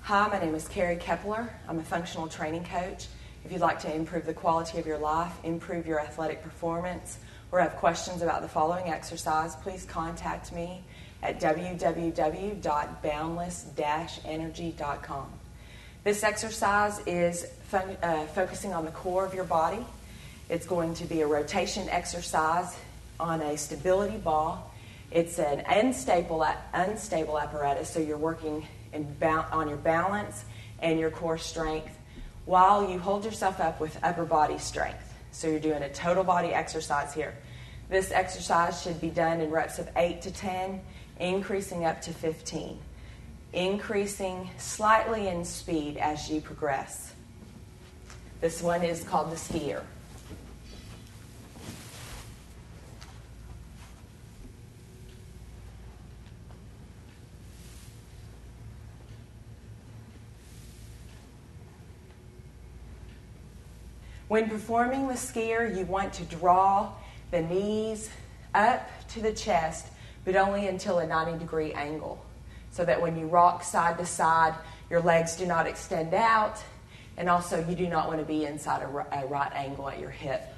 Hi, my name is Carrie Kepler. I'm a functional training coach. If you'd like to improve the quality of your life, improve your athletic performance, or have questions about the following exercise, please contact me at www.boundless-energy.com. This exercise is focusing on the core of your body. It's going to be a rotation exercise on a stability ball. It's an unstable apparatus, so you're working on your balance and your core strength while you hold yourself up with upper body strength. So you're doing a total body exercise here. This exercise should be done in reps of 8 to 10, increasing up to 15. Increasing slightly in speed as you progress. This one is called the skier. When performing the skier, you want to draw the knees up to the chest, but only until a 90-degree angle, so that when you rock side to side, your legs do not extend out, and also you do not want to be inside a right angle at your hip.